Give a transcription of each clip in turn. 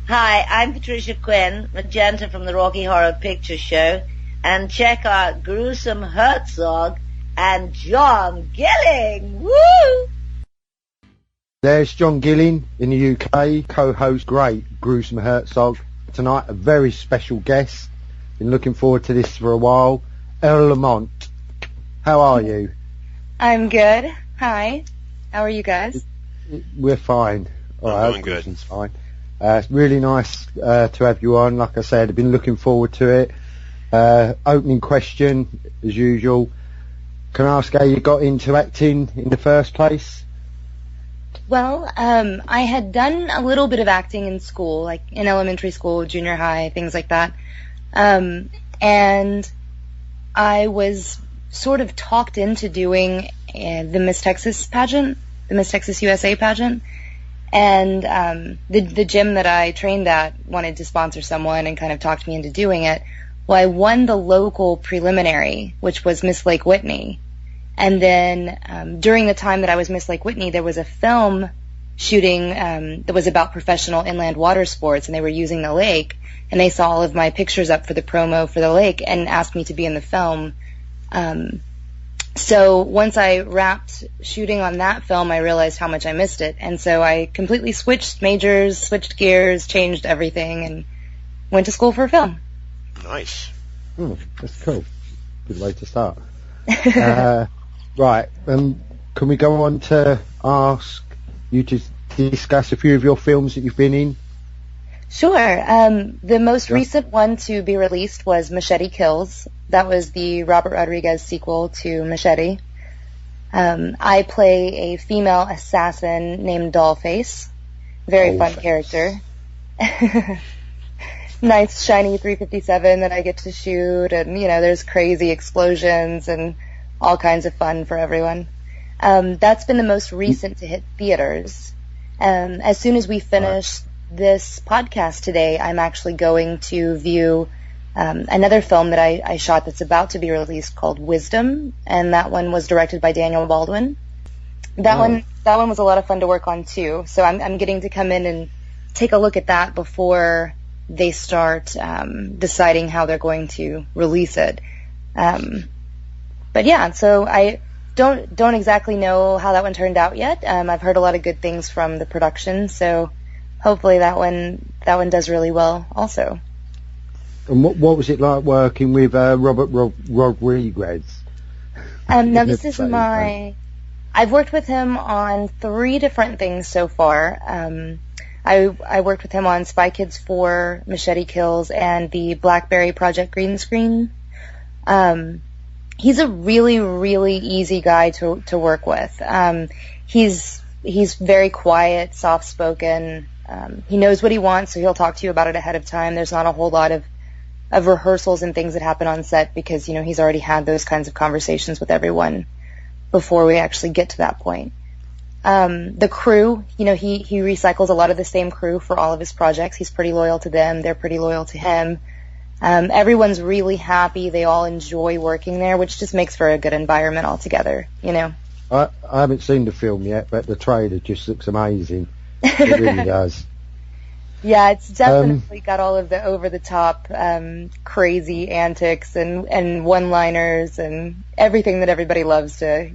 Hi, I'm Patricia Quinn, Magenta from the Rocky Horror Picture Show, and check out Gruesome Herzog and John Gilling. Woo! There's John Gilling in the UK, co-host great Gruesome Herzog. Tonight a very special guest. Been looking forward to this for a while. Elle LaMont. How are you? I'm good. Hi. How are you guys? We're fine. All right, doing good. It's fine. It's really nice to have you on. Like I said, I've been looking forward to it. Opening question, as usual. Can I ask how you got into acting in the first place? Well, I had done a little bit of acting in school, like in elementary school, junior high, things like that. And I was sort of talked into doing the Miss Texas pageant, the Miss Texas USA pageant. And the gym that I trained at wanted to sponsor someone and kind of talked me into doing it. Well, I won the local preliminary, which was Miss Lake Whitney. And then during the time that I was Miss Lake Whitney, there was a film shooting that was about professional inland water sports, and they were using the lake. And they saw all of my pictures up for the promo for the lake and asked me to be in the film. So once I wrapped shooting on that film, I realized how much I missed it. And so I completely switched majors, switched gears, changed everything, and went to school for film. Nice. That's cool. Good way to start. Right. Can we go on to ask you to discuss a few of your films that you've been in? Sure. The most recent one to be released was Machete Kills. That was the Robert Rodriguez sequel to Machete. I play a female assassin named Dollface. Very fun character. Nice shiny 357 that I get to shoot, and there's crazy explosions and all kinds of fun for everyone. That's been the most recent to hit theaters. As soon as we finish this podcast today, I'm actually going to view another film that I shot that's about to be released called Wisdom, and that one was directed by Daniel Baldwin. That one was a lot of fun to work on too. So I'm getting to come in and take a look at that before they start deciding how they're going to release it. But yeah, so I don't exactly know how that one turned out yet. I've heard a lot of good things from the production, so hopefully that one does really well also. And what was it like working with Robert Rodriguez? Now this is I've worked with him on 3 different things so far. I worked with him on Spy Kids 4, Machete Kills, and the Blackberry Project green screen. He's a really, really easy guy to work with. He's very quiet, soft-spoken. He knows what he wants, so he'll talk to you about it ahead of time. There's not a whole lot of rehearsals and things that happen on set because, he's already had those kinds of conversations with everyone before we actually get to that point. The crew, he recycles a lot of the same crew for all of his projects. He's pretty loyal to them. They're pretty loyal to him. Everyone's really happy. They all enjoy working there, which just makes for a good environment altogether, I haven't seen the film yet, but the trailer just looks amazing. It really does. Yeah, it's definitely got all of the over-the-top crazy antics and one-liners and everything that everybody loves to,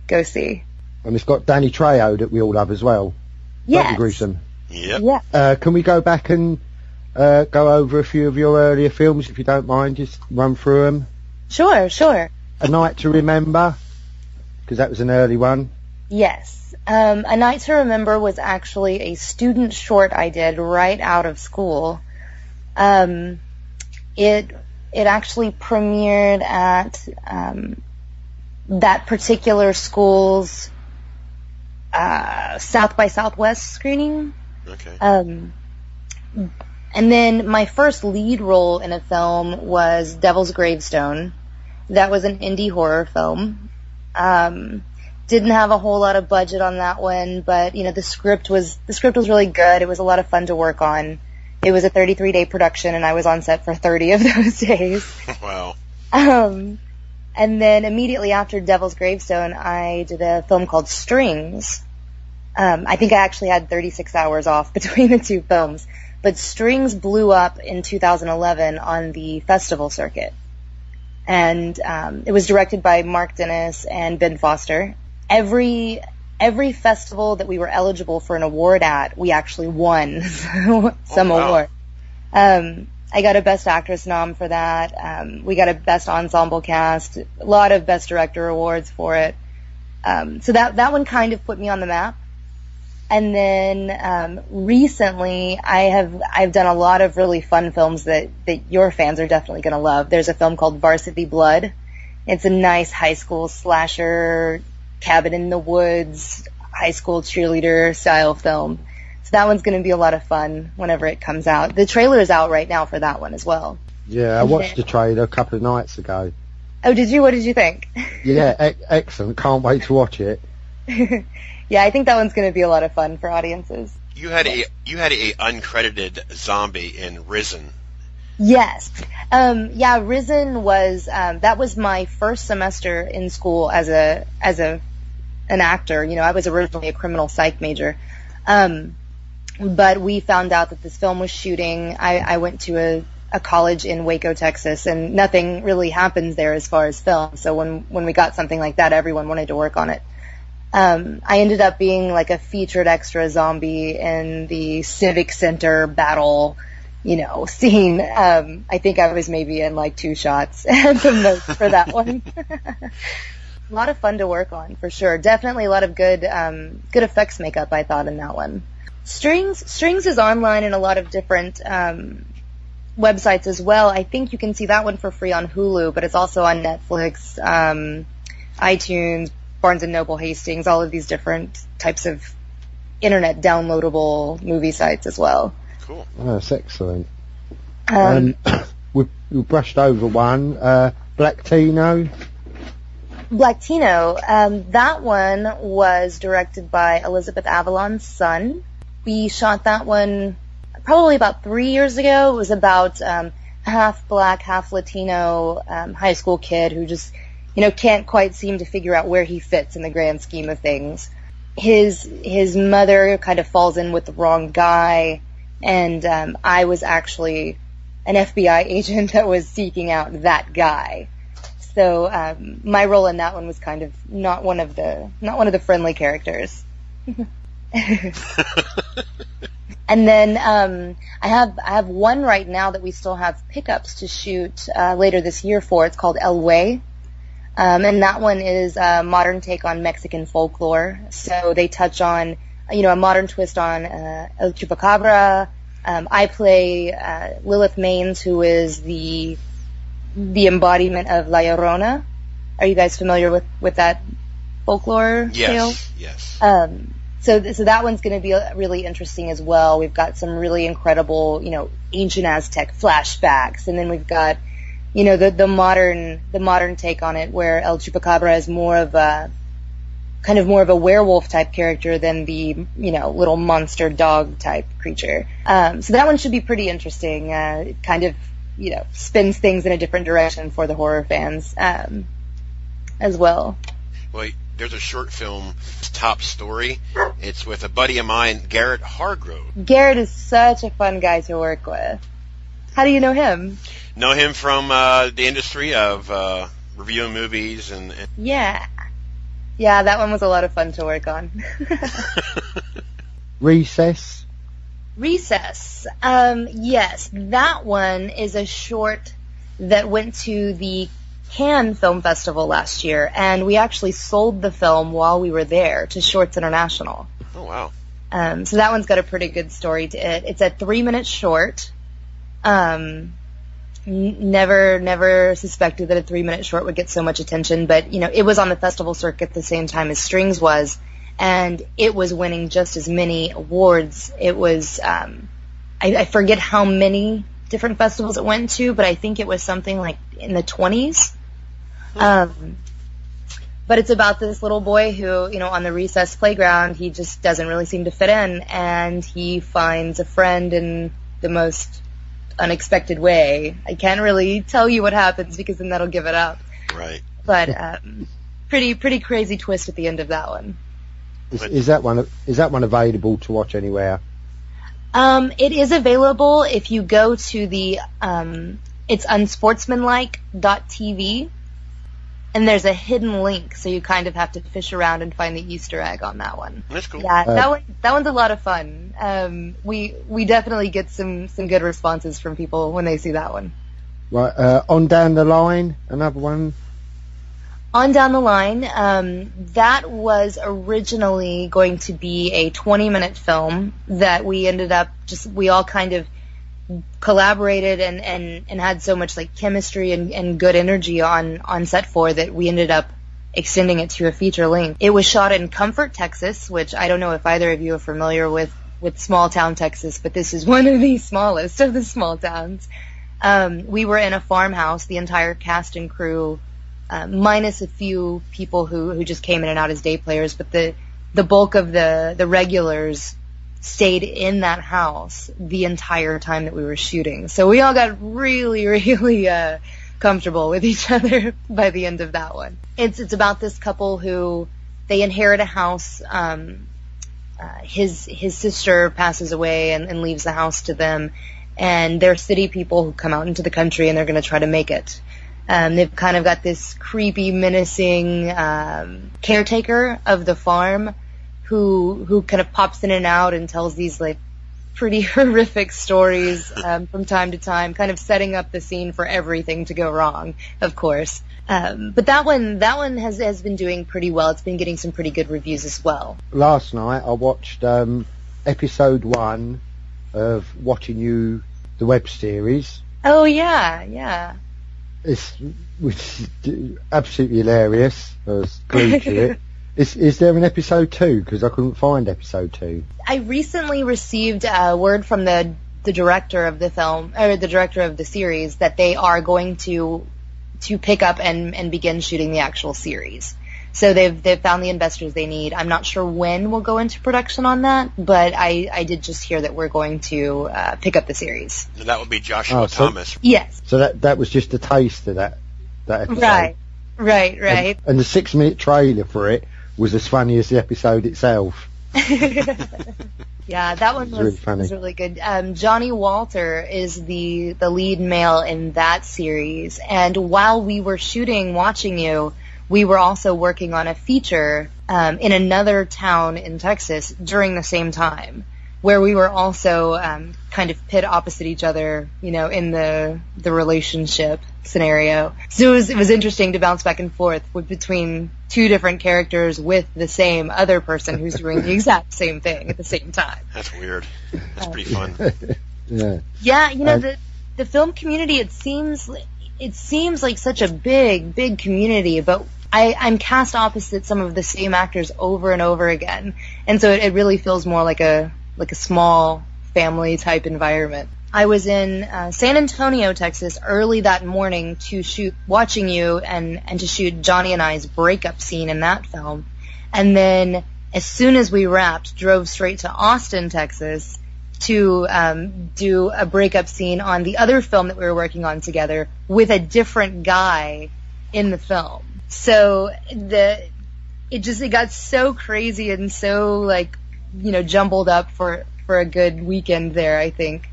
go see. And it's got Danny Trejo that we all love as well. Yes. Gruesome. Yep. Yeah. Can we go back and go over a few of your earlier films, if you don't mind, just run through them? Sure. A Night to Remember, because that was an early one. Yes. A Night to Remember was actually a student short I did right out of school. It actually premiered at that particular school's South by Southwest screening. Okay. And then my first lead role in a film was Devil's Gravestone. That was an indie horror film. Didn't have a whole lot of budget on that one, but the script was really good. It was a lot of fun to work on. It was a 33-day production, and I was on set for 30 of those days. Wow. And then immediately after Devil's Gravestone, I did a film called Strings, I think I actually had 36 hours off between the two films. But Strings blew up in 2011 on the festival circuit. And it was directed by Mark Dennis and Ben Foster. Every festival that we were eligible for an award at, we actually won some award. I got a Best Actress nom for that. We got a Best Ensemble Cast, a lot of Best Director awards for it. So that one kind of put me on the map. And then recently, I've done a lot of really fun films that your fans are definitely going to love. There's a film called Varsity Blood. It's a nice high school slasher, cabin in the woods, high school cheerleader style film. So that one's going to be a lot of fun whenever it comes out. The trailer is out right now for that one as well. Yeah, I watched the trailer a couple of nights ago. Oh, did you? What did you think? Yeah, excellent. Can't wait to watch it. Yeah, I think that one's going to be a lot of fun for audiences. You had a uncredited zombie in Risen. Yes. Yeah, Risen was that was my first semester in school as an actor. You know, I was originally a criminal psych major. But we found out that this film was shooting. I went to a college in Waco, Texas, and nothing really happens there as far as film. So when we got something like that, everyone wanted to work on it. I ended up being like a featured extra zombie in the Civic Center battle, scene. I think I was maybe in like 2 shots at the most for that one. A lot of fun to work on, for sure. Definitely a lot of good effects makeup, I thought, in that one. Strings is online in a lot of different websites as well. I think you can see that one for free on Hulu, but it's also on Netflix, iTunes, Barnes & Noble, Hastings, all of these different types of internet downloadable movie sites as well. Cool. Oh, that's excellent. We brushed over one, Black Tino. Black Tino, that one was directed by Elizabeth Avalon's son. We shot that one probably about 3 years ago. It was about half black, half Latino high school kid who just can't quite seem to figure out where he fits in the grand scheme of things. His mother kind of falls in with the wrong guy, and I was actually an FBI agent that was seeking out that guy. So my role in that one was kind of not one of the friendly characters. And then I have one right now that we still have pickups to shoot later this year for. It's called El Way. And that one is a modern take on Mexican folklore. So they touch on, a modern twist on El Chupacabra. I play Lilith Maines, who is the embodiment of La Llorona. Are you guys familiar with that folklore tale? Yes. So that one's going to be really interesting as well. We've got some really incredible, ancient Aztec flashbacks, and then we've got the modern take on it, where El Chupacabra is more of a werewolf type character than the little monster dog type creature. So that one should be pretty interesting. It kind of spins things in a different direction for the horror fans as well. Well, there's a short film, Top Story. It's with a buddy of mine, Garrett Hargrove. Garrett is such a fun guy to work with. How do you know him? Know him from the industry of reviewing movies and Yeah, that one was a lot of fun to work on. Recess. Yes, that one is a short that went to the Cannes Film Festival last year, and we actually sold the film while we were there to Shorts International. Oh, wow. So that one's got a pretty good story to it. It's a 3-minute short. Never suspected that a 3-minute short would get so much attention, but it was on the festival circuit at the same time as Strings was, and it was winning just as many awards. It was I forget how many different festivals it went to, but I think it was something like in the 20s. But it's about this little boy who, on the recess playground, he just doesn't really seem to fit in, and he finds a friend in the most unexpected way. I can't really tell you what happens because then that'll give it up. Right. But pretty crazy twist at the end of that one. Is that one available to watch anywhere? It is available if you go to the it's unsportsmanlike.tv, and there's a hidden link, so you kind of have to fish around and find the Easter egg on that one. That's cool. Yeah, that one's a lot of fun. We definitely get some good responses from people when they see that one. Right, On Down the Line, another one. On Down the Line, that was originally going to be a 20-minute film that we ended up we all kind of collaborated and had so much like chemistry and good energy on set for that we ended up extending it to a feature length. It was shot in Comfort, Texas, which I don't know if either of you are familiar with small town Texas, but this is one of the smallest of the small towns. We were in a farmhouse, the entire cast and crew, minus a few people who just came in and out as day players, but the bulk of the regulars stayed in that house the entire time that we were shooting. So we all got really, really comfortable with each other by the end of that one. It's about this couple who they inherit a house. His sister passes away and leaves the house to them, and they're city people who come out into the country and they're going to try to make it. They've kind of got this creepy, menacing caretaker of the farm who kind of pops in and out and tells these like pretty horrific stories from time to time, kind of setting up the scene for everything to go wrong, of course. But that one has been doing pretty well. It's been getting some pretty good reviews as well. Last night I watched episode 1 of Watching You, the web series. Oh yeah. It's absolutely hilarious. I was glued to it. Is there an episode 2? Because I couldn't find episode 2. I recently received word from the director of the film, or the director of the series, that they are going to pick up and begin shooting the actual series. So they've found the investors they need. I'm not sure when we'll go into production on that, but I did just hear that we're going to pick up the series. And that would be Joshua Thomas. Yes. So that was just a taste of that episode. Right. And the 6-minute trailer for it was as funny as the episode itself. Yeah, that one was really good. Johnny Walter is the lead male in that series, and while we were shooting Watching You, we were also working on a feature in another town in Texas during the same time, where we were also kind of pit opposite each other, in the relationship scenario. So it was interesting to bounce back and forth between two different characters with the same other person who's doing the exact same thing at the same time. That's weird. That's pretty fun. Yeah, the film community, it seems like such a big community, but I'm cast opposite some of the same actors over and over again, and so it really feels more like a small family type environment. I was in San Antonio, Texas, early that morning to shoot Watching You and to shoot Johnny and I's breakup scene in that film, and then as soon as we wrapped, drove straight to Austin, Texas, to do a breakup scene on the other film that we were working on together with a different guy in the film. So it got so crazy and so jumbled up for a good weekend there, I think,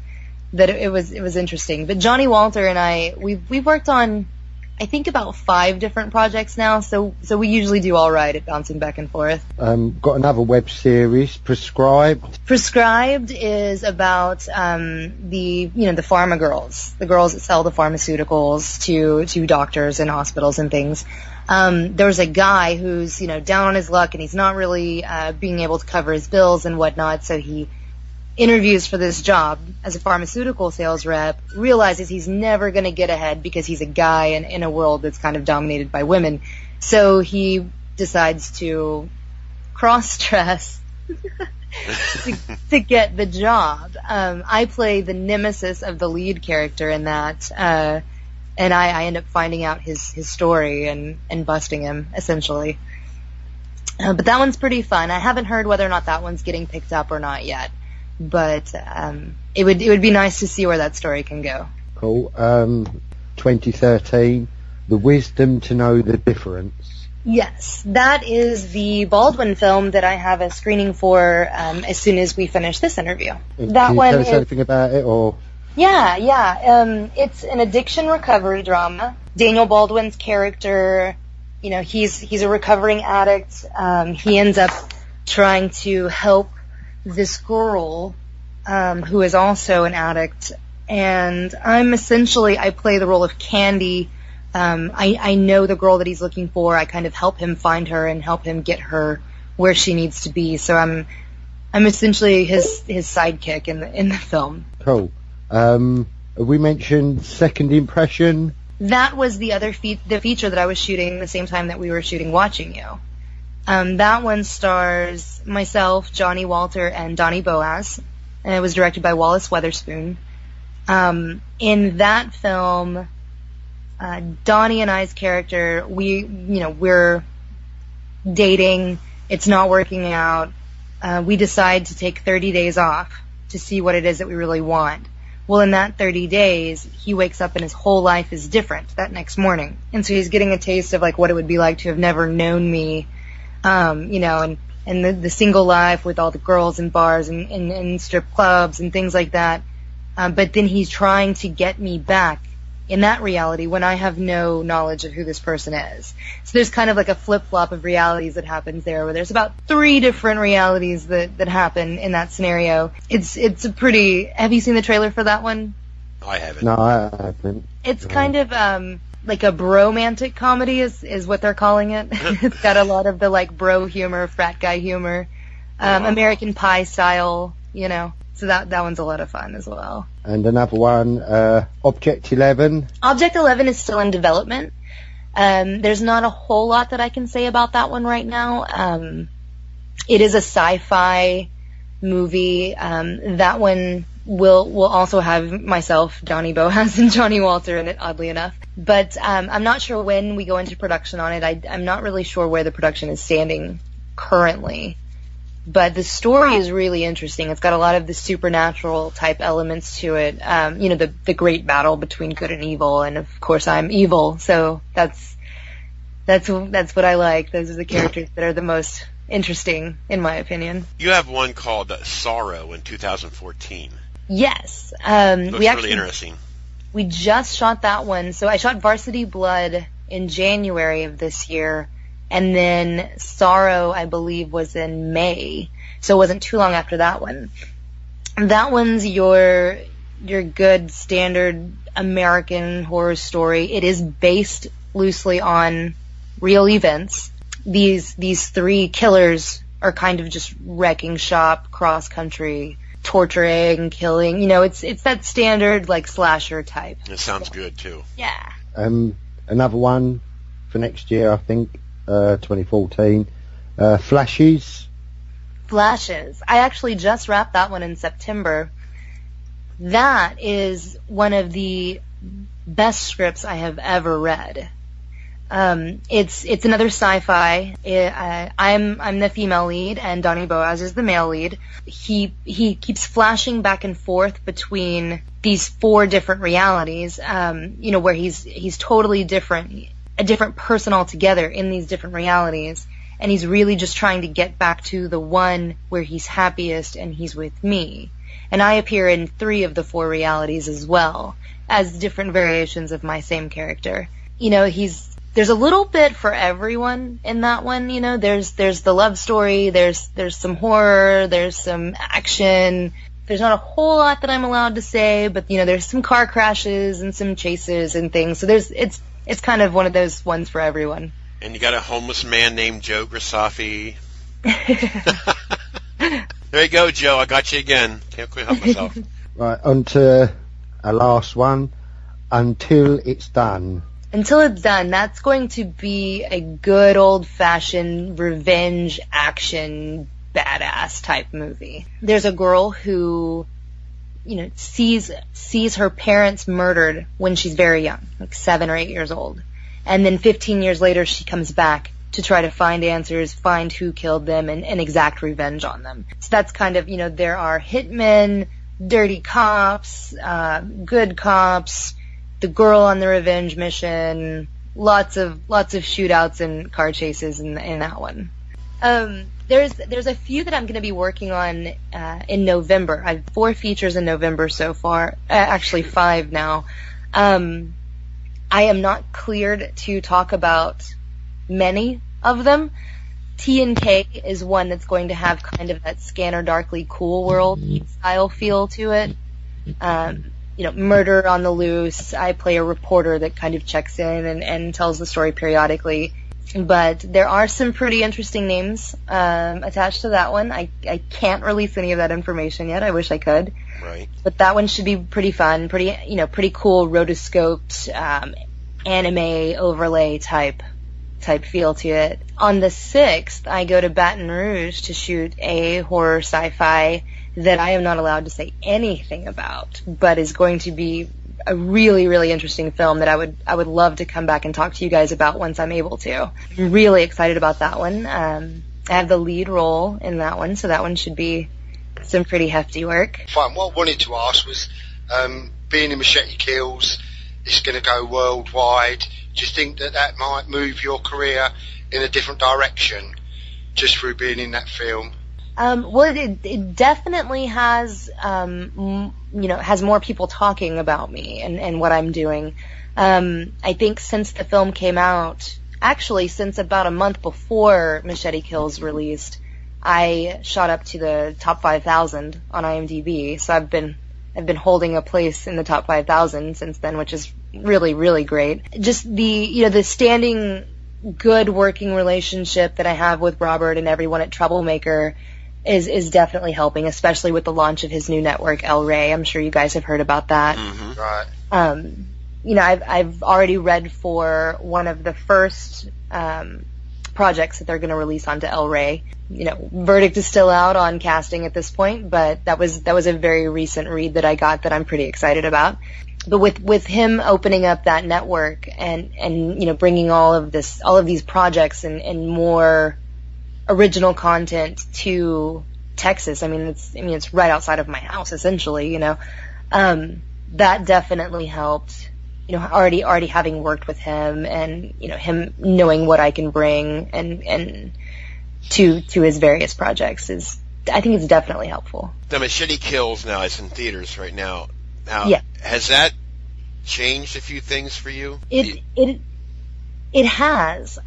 that it was interesting. But Johnny Walter and I, we've worked on, I think, about 5 different projects now, so we usually do all right at bouncing back and forth. Got another web series, Prescribed. Prescribed is about the pharma girls, the girls that sell the pharmaceuticals to doctors and hospitals and things. There's a guy who's down on his luck and he's not really being able to cover his bills and whatnot, so he interviews for this job as a pharmaceutical sales rep, realizes he's never going to get ahead because he's a guy in a world that's kind of dominated by women. So he decides to cross-dress to get the job. I play the nemesis of the lead character in that, and I end up finding out his story and busting him, essentially. But that one's pretty fun. I haven't heard whether or not that one's getting picked up or not yet. But it would be nice to see where that story can go. Cool. 2013, The Wisdom to Know the Difference. Yes, that is the Baldwin film that I have a screening for as soon as we finish this interview. That Can you one tell us is, anything about it, or? Yeah. It's an addiction recovery drama. Daniel Baldwin's character, he's a recovering addict. He ends up trying to help this girl who is also an addict, and I play the role of Candy. I know the girl that he's looking for. I kind of help him find her and help him get her where she needs to be. So I'm essentially his sidekick in the film. Cool. We mentioned Second Impression. That was the other the feature that I was shooting the same time that we were shooting Watching You. That one stars myself, Johnny Walter, and Donnie Boaz, and it was directed by Wallace Weatherspoon. In that film, Donnie and I's character, we're dating. It's not working out. We decide to take 30 days off to see what it is that we really want. Well, in that 30 days, he wakes up and his whole life is different that next morning. And so he's getting a taste of like what it would be like to have never known me, and the single life with all the girls in bars and strip clubs and things like that. But then he's trying to get me back in that reality when I have no knowledge of who this person is. So there's kind of like a flip-flop of realities that happens there, where there's about 3 different realities that happen in that scenario. It's a pretty... Have you seen the trailer for that one? I haven't. No, I haven't. It's kind of like a bromantic comedy is what they're calling it. It's got a lot of the like bro humor, frat guy humor, American Pie style, So that one's a lot of fun as well. And another one, Object 11. Object 11 is still in development. There's not a whole lot that I can say about that one right now. It is a SyFy movie. That one will also have myself, Donnie Boaz, and Johnny Walter in it, oddly enough. But I'm not sure when we go into production on it. I'm not really sure where the production is standing currently. But the story is really interesting. It's got a lot of the supernatural type elements to it. The great battle between good and evil, and of course I'm evil, so that's what I like. Those are the characters that are the most interesting, in my opinion. You have one called Sorrow in 2014. Yes. Looks really interesting. We just shot that one. So I shot Varsity Blood in January of this year. And then Sorrow, I believe, was in May, so it wasn't too long after that one. That one's your good standard American horror story. It is based loosely on real events. These 3 killers are kind of just wrecking shop, cross country, torturing, killing. It's that standard like slasher type. It sounds good too. Yeah. Another one for next year, I think. 2014. Flashes. I actually just wrapped that one in September. That is one of the best scripts I have ever read. It's another sci-fi. I'm the female lead, and Donnie Boaz is the male lead. He keeps flashing back and forth between these 4 different realities. Where he's totally different. A different person altogether in these different realities, and he's really just trying to get back to the one where he's happiest, and he's with me. And I appear in 3 of the 4 realities as well, as different variations of my same character. There's a little bit for everyone in that one. There's the love story, there's some horror, there's some action. There's not a whole lot that I'm allowed to say, but there's some car crashes and some chases and things. So it's kind of one of those ones for everyone. And you got a homeless man named Joe Grisafi. There you go, Joe. I got you again. Can't quite help myself. Right, on to our last one. Until It's Done. Until It's Done. That's going to be a good old-fashioned revenge action badass type movie. There's a girl who sees her parents murdered when she's very young, like 7 or 8 years old. And then 15 years later, she comes back to try to find answers, find who killed them, and exact revenge on them. So that's kind of, there are hitmen, dirty cops, good cops, the girl on the revenge mission, lots of shootouts and car chases in that one. There's a few that I'm going to be working on in November. I have 4 features in November so far. Actually 5 now. I am not cleared to talk about many of them. T&K is one that's going to have kind of that Scanner Darkly Cool World style feel to it. Murder on the loose. I play a reporter that kind of checks in and tells the story periodically. But there are some pretty interesting names attached to that one. I can't release any of that information yet. I wish I could. Right. But that one should be pretty fun, pretty cool rotoscoped anime overlay type feel to it. On the 6th, I go to Baton Rouge to shoot a horror sci-fi that I am not allowed to say anything about, but is going to be a really, really interesting film that I would love to come back and talk to you guys about once I'm able to. I'm really excited about that one. I have the lead role in that one, so that one should be some pretty hefty work. Fine. What I wanted to ask was, being in Machete Kills, it's going to go worldwide. Do you think that might move your career in a different direction just through being in that film? Well, it definitely has, has more people talking about me and what I'm doing. I think since the film came out, actually since about a month before Machete Kills released, I shot up to the top 5,000 on IMDb. So I've been holding a place in the top 5,000 since then, which is really, really great. Just the standing good working relationship that I have with Robert and everyone at Troublemaker is definitely helping, especially with the launch of his new network, El Rey. I'm sure you guys have heard about that. Mm-hmm. Right. I've already read for one of the first projects that they're going to release onto El Rey. Verdict is still out on casting at this point, but that was a very recent read that I got that I'm pretty excited about. But with him opening up that network and bringing all of these projects and more original content to Texas. It's right outside of my house, essentially, that definitely helped, already having worked with him and, him knowing what I can bring and to his various projects I think it's definitely helpful. The Machete Kills now is in theaters right now. Yeah. Has that changed a few things for you? It has.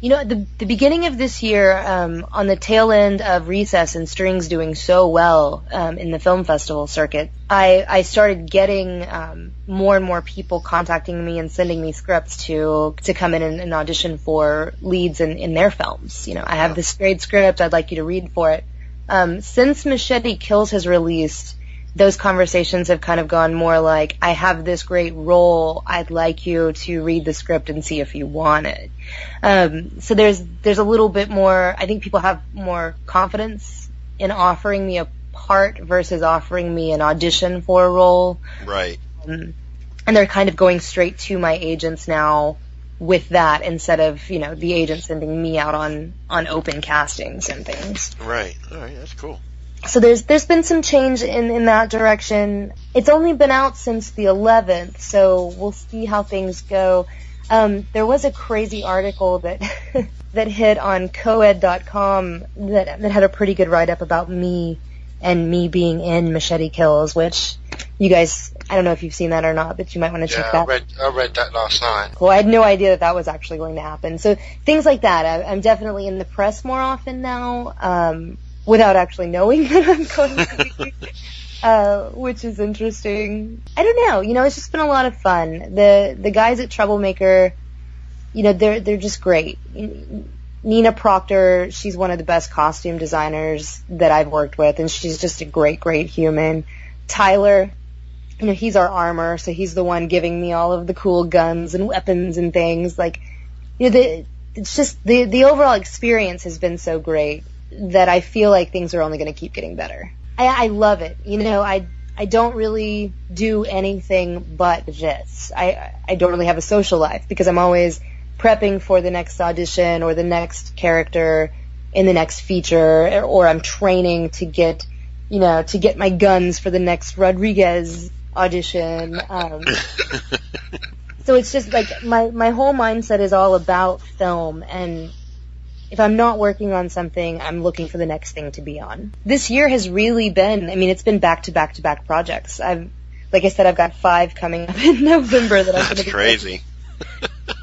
At the beginning of this year, on the tail end of Recess and Strings doing so well in the film festival circuit, I started getting more and more people contacting me and sending me scripts to come in and audition for leads in their films. I have this great script, I'd like you to read for it. Since Machete Kills has released, those conversations have kind of gone more like, I have this great role, I'd like you to read the script and see if you want it. So there's a little bit more, I think people have more confidence in offering me a part versus offering me an audition for a role. Right. And they're kind of going straight to my agents now with that instead of, the agent sending me out on open castings and things. Right. All right, that's cool. So there's been some change in that direction. It's only been out since the 11th, so we'll see how things go. There was a crazy article that that hit on coed.com that had a pretty good write-up about me and me being in Machete Kills, which you guys, I don't know if you've seen that or not, but you might want to check that. I read that last night. Cool. I had no idea that was actually going to happen. So things like that. I'm definitely in the press more often now. Without actually knowing that I'm going to be, which is interesting. I don't know, it's just been a lot of fun. The guys at Troublemaker, they're just great. Nina Proctor, she's one of the best costume designers that I've worked with, and she's just a great, great human. Tyler, he's our armor, so he's the one giving me all of the cool guns and weapons and things. It's just the overall experience has been so great that I feel like things are only going to keep getting better. I love it. I don't really do anything but this. I don't really have a social life because I'm always prepping for the next audition or the next character in the next feature, or I'm training to get my guns for the next Rodriguez audition. So it's just like my whole mindset is all about film, and if I'm not working on something, I'm looking for the next thing to be on. This year has really been, I mean, it's been back to back to back projects. Like I said, I've got 5 coming up in November that I'm going to be crazy.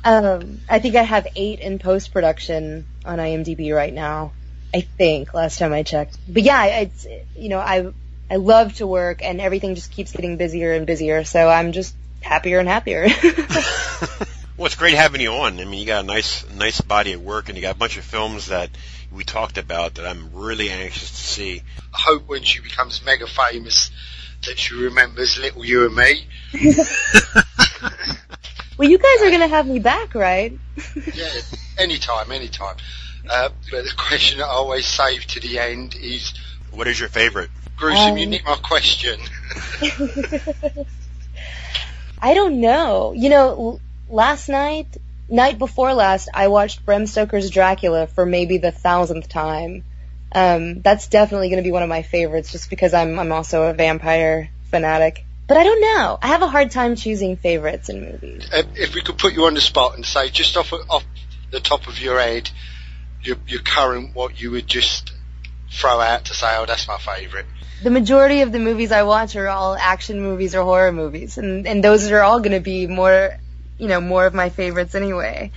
I think I have 8 in post-production on IMDb right now. I think, last time I checked. But yeah, it's, you know, I love to work, and everything just keeps getting busier and busier, so I'm just happier and happier. Well, it's great having you on. I mean, you got a nice body of work, and you got a bunch of films that we talked about that I'm really anxious to see. I hope when she becomes mega famous that she remembers Little You and Me. Well, you guys are going to have me back, right? Yeah, anytime. But the question that I always save to the end is... What is your favorite? Gruesome, you nicked my question. I don't know. You know, night before last, I watched Bram Stoker's Dracula for maybe the 1,000th time. That's definitely going to be one of my favorites, just because I'm also a vampire fanatic. But I don't know. I have a hard time choosing favorites in movies. If we could put you on the spot and say, just off the top of your head, your current, what you would just throw out to say, oh, that's my favourite. The majority of the movies I watch are all action movies or horror movies, and those are all going to be more of my favorites anyway.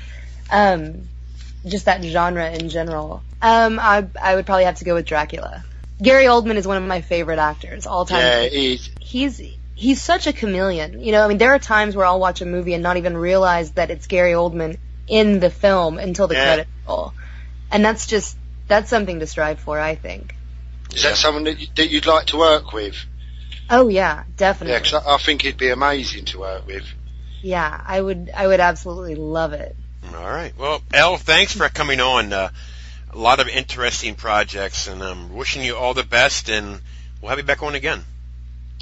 Just that genre in general. I would probably have to go with Dracula. Gary Oldman is one of my favorite actors all time. Yeah, he is. He's such a chameleon. You know, I mean, there are times where I'll watch a movie and not even realize that it's Gary Oldman in the film until the credits roll. And that's something to strive for, I think. Is that someone that you'd like to work with? Oh yeah, definitely. Yeah, 'cause I think he'd be amazing to work with. Yeah, I would absolutely love it. All right. Well, Elle, thanks for coming on. A lot of interesting projects, and I'm wishing you all the best, and we'll have you back on again.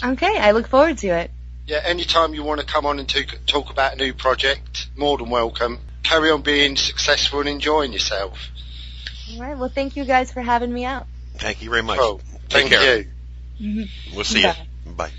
Okay, I look forward to it. Yeah, anytime you want to come on and talk about a new project, more than welcome. Carry on being successful and enjoying yourself. All right, well, thank you guys for having me out. Thank you very much. Cool. Take Thank care. you. We'll see you. Bye.